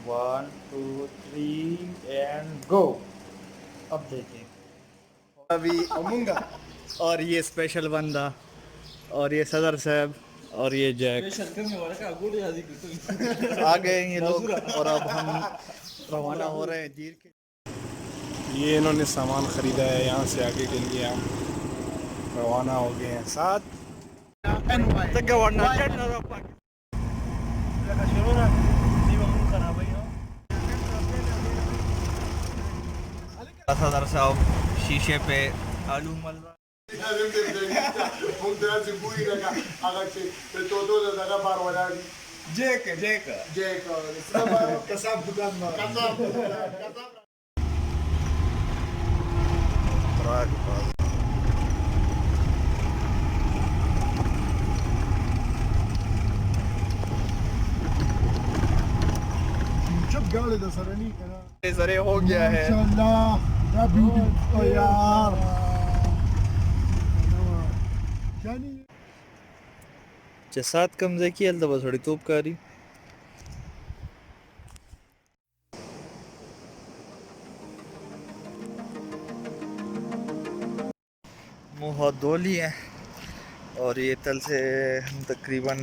1 2 3 and go. अब देखें अभी अमूंगा और ये स्पेशल बंदा और ये सदर साहब और ये जैक आ गए ये लोग और अब हम रवाना हो रहे हैं दीर के। ये इन्होंने सामान ख़रीदा है, यहाँ से आगे के लिए हम रवाना हो गए हैं साथ। सदर साहब शीशे पे आलू मल रहा। सरे हो गया है यार। सात कमजे की अल्तबा थोड़ी तोपकारी मुँह हाथ धो लिए और ये तल से हम तकरीबन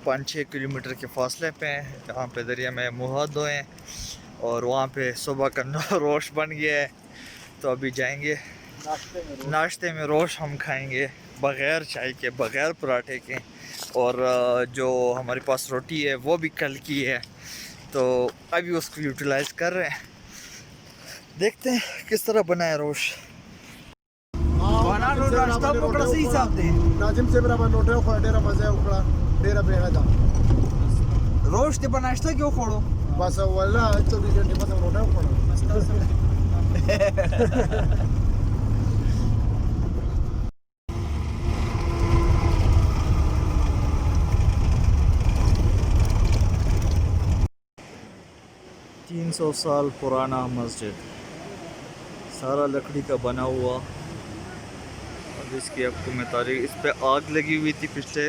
5-6 किलोमीटर के फासले पे हैं जहाँ पे दरिया में मुँह हाथ धोए हैं और वहाँ पे सुबह का रोश बन गया है। तो अभी जाएंगे नाश्ते में रोश हम खाएंगे बग़ैर चाय के बग़ैर पराठे के और जो हमारे पास रोटी है वो भी कल की है तो अभी उसको यूटिलाइज़ कर रहे हैं। देखते हैं किस तरह बना है रोश। रोश ते नाश्ता क्यों खोड़ो बस वाला 24 घंटे बस रोटा खोड़ो। 300 साल पुराना मस्जिद सारा लकड़ी का बना हुआ और इसकी आपको मैं तारीख इस पे आग लगी हुई थी पिछले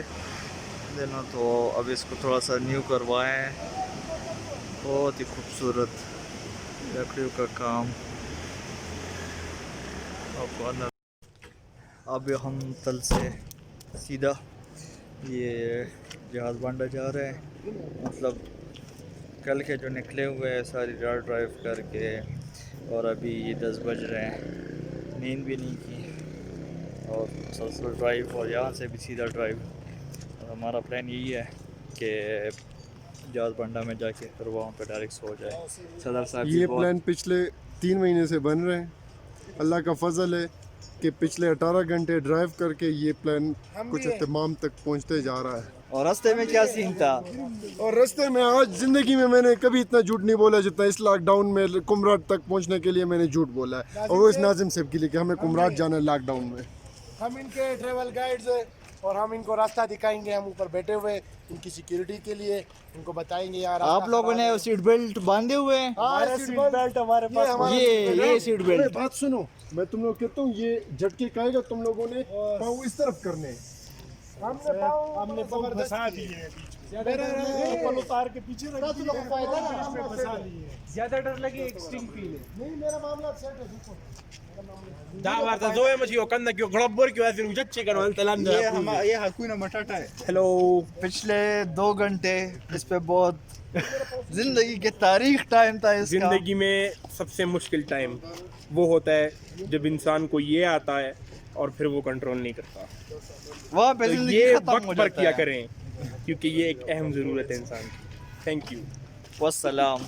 दिनों तो अब इसको थोड़ा सा न्यू करवाए हैं। बहुत ही खूबसूरत लकड़ियों का काम। अब हम तल से सीधा ये जहाज़ बांडा जा रहे हैं मतलब कल के जो निकले हुए हैं सारी रात ड्राइव करके और अभी ये 10 बज रहे हैं। नींद भी नहीं की और मुसलसल ड्राइव और यहाँ से भी सीधा ड्राइव। और हमारा प्लान यही है कि जहाज़ बंडा में जाके फिर वहाँ पे डायरेक्ट सो जाए। सदर साहब ये प्लान पिछले 3 महीने से बन रहे हैं। अल्लाह का फजल है कि पिछले 18 घंटे ड्राइव करके ये प्लान कुछ इत्माम तक पहुँचते जा रहा है। और रास्ते में क्या सीन था? और रास्ते में आज ज़िंदगी में मैंने कभी इतना झूठ नहीं बोला जितना इस लॉकडाउन में कुमराट तक पहुंचने के लिए मैंने झूठ बोला है। और वो इस नाजिम साहब के लिए कि हमें कुमराट जाना है लॉकडाउन में। हम इनके ट्रेवल गाइड्स हैं और हम इनको रास्ता दिखाएंगे। हम ऊपर बैठे हुए इनकी सिक्योरिटी के लिए इनको बताएंगे यार आप लोगों ने सीट बेल्ट बांधे हुए हैं? सीट बेल्ट हमारे पास ये सीट बेल्ट। बात सुनो, मैं तुम लोग कहता हूँ ये झटके खाएगा तुम लोगों ने पाँव इस तरफ करने। हमने फंसा दिए पल उतार के पीछे रख दिया। ज्यादा डर लगे एक स्टिंग पी ले। नहीं मेरा मामला सेट है। दावारता जोए मछियो कंदा क्यों गड़बड़ क्यों ऐसे उजच्चे करवाल तलान ये हकुना मटाटा है। हेलो पिछले 2 घंटे इस पे बहुत जिंदगी के तारीख टाइम था इसका। ज़िंदगी में सबसे मुश्किल टाइम वो होता है जब इंसान को ये आता है और फिर वो कंट्रोल नहीं करता। वहाँ पे तो ये वक्त पर किया करें क्योंकि ये एक अहम ज़रूरत है इंसान की। Thank you वस्सलाम।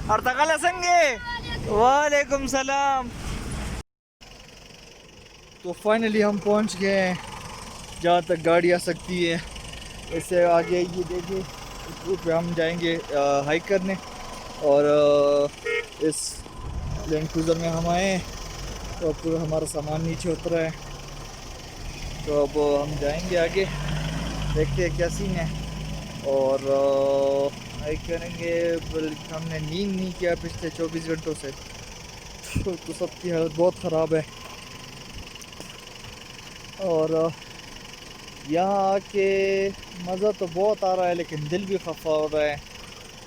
अर्तकल संगे वालेकुम सलाम। तो फाइनली हम पहुंच गए हैं जहाँ तक गाड़ी आ सकती है। इससे आगे ये देखिए इस रूट पे हम जाएंगे हाइक करने और इस लैंड क्रूज़र में हम आए तो अब पूरा हमारा सामान नीचे उतरा है। तो अब हम जाएंगे आगे, देखते हैं क्या सीन है। और हाइक करेंगे। हमने नींद नहीं किया पिछले 24 घंटों से, तो सबकी हालत बहुत ख़राब है। और यहाँ आके मज़ा तो बहुत आ रहा है, लेकिन दिल भी खफा हो रहा है।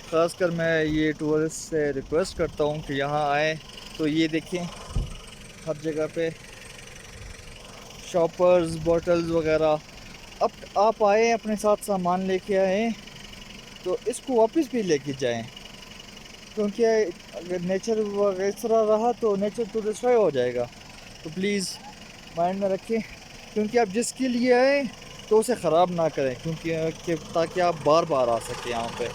ख़ासकर मैं ये टूरिस्ट से रिक्वेस्ट करता हूँ कि यहाँ आए तो ये देखें, हर जगह पे शॉपर्स, बॉटल्स वगैरह। अब आप आए अपने साथ सामान लेके आए तो इसको वापस भी लेके जाएं, क्योंकि अगर नेचर इस तरह रहा तो नेचर तो डिस्ट्रॉय हो जाएगा। तो प्लीज़ माइंड में रखें, क्योंकि आप जिसके लिए आए तो उसे ख़राब ना करें, क्योंकि ताकि आप बार बार आ सकें यहाँ पे।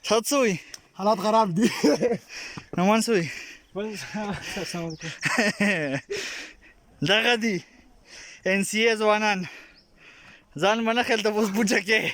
Satsui, हालात ख़राब दी Namansui, Dagadi, NCA Zwanan, Zan Manachel da was Bujake.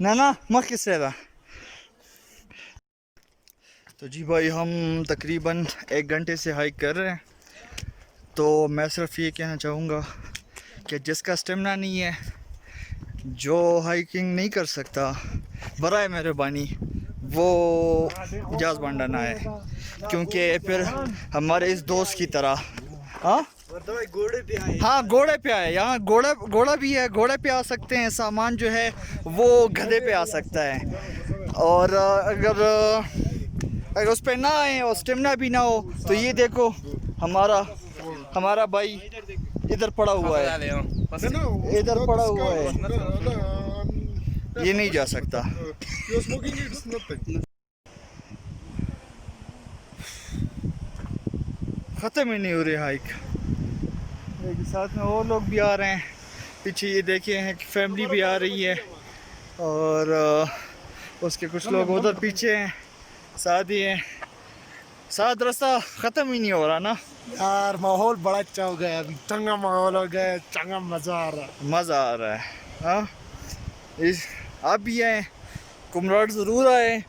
ना मत किससे था। तो जी भाई, हम तकरीबन 1 घंटे से हाइक कर रहे हैं। तो मैं सिर्फ ये कहना चाहूँगा कि जिसका स्टेमिना नहीं है, जो हाइकिंग नहीं कर सकता, बराए मेहरबानी वो जाज बांडा ना है, क्योंकि फिर हमारे इस दोस्त की तरह। हाँ घोड़े पे आए। हाँ, घोड़े पे आए। यहाँ घोड़ा भी है, घोड़े पे आ सकते हैं। सामान जो है वो गधे पे आ सकता है। और अगर उस पे ना आए और स्टेमिना भी ना हो तो ये देखो, हमारा भाई इधर पड़ा हुआ है, इधर पड़ा हुआ है, ये नहीं जा सकता। ख़त्म ही नहीं हो रही हाइक। साथ में और लोग भी आ रहे हैं। पीछे ये देखिए हैं कि फैमिली भी आ रही है, और उसके कुछ लोग उधर पीछे हैं, साथ ही हैं। साथ रास्ता ख़त्म ही नहीं हो रहा ना यार। माहौल बड़ा अच्छा हो गया, अभी चंगा माहौल हो गया, चंगा मज़ा आ रहा है। मज़ा आ रहा है। हाँ, आप भी आए, कुमराट ज़रूर आए।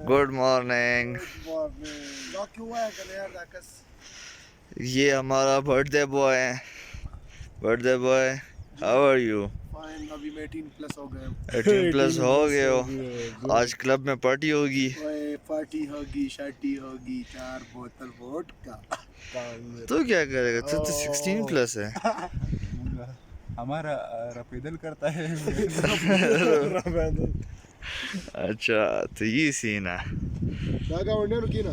Good morning. ये हमारा बर्थडे बॉय है। Birthday boy, how are you? Fine, अभी मैं 18 प्लस हो गया। 18 प्लस हो गए हो? आज क्लब में पार्टी होगी। पार्टी होगी, शार्टी होगी, 4 बोतल वोडका। तो क्या करेगा? तो 16 प्लस है। हमारा रपीदल करता है। अच्छा, तो ये सीन है। दागा वंडे रुकीना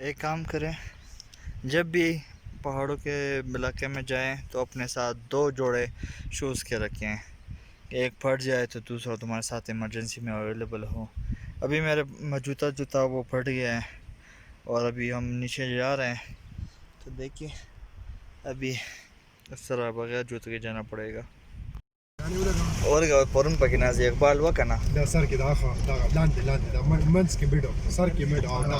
एक काम करें, जब भी पहाड़ों के इलाके में जाएं तो अपने साथ 2 जोड़े शूज़ के रखें। एक फट जाए तो दूसरा तुम्हारे साथ इमरजेंसी में अवेलेबल हो। अभी मेरे मौजूदा जूता वो फट गया है और अभी हम नीचे जा रहे हैं। तो देखिए, अभी इस तरह बगैर जूते के जाना पड़ेगा। और परुन पकिनाज़ Iqbal वकना da sar ki da kha da lande da manski bido sar ki medo da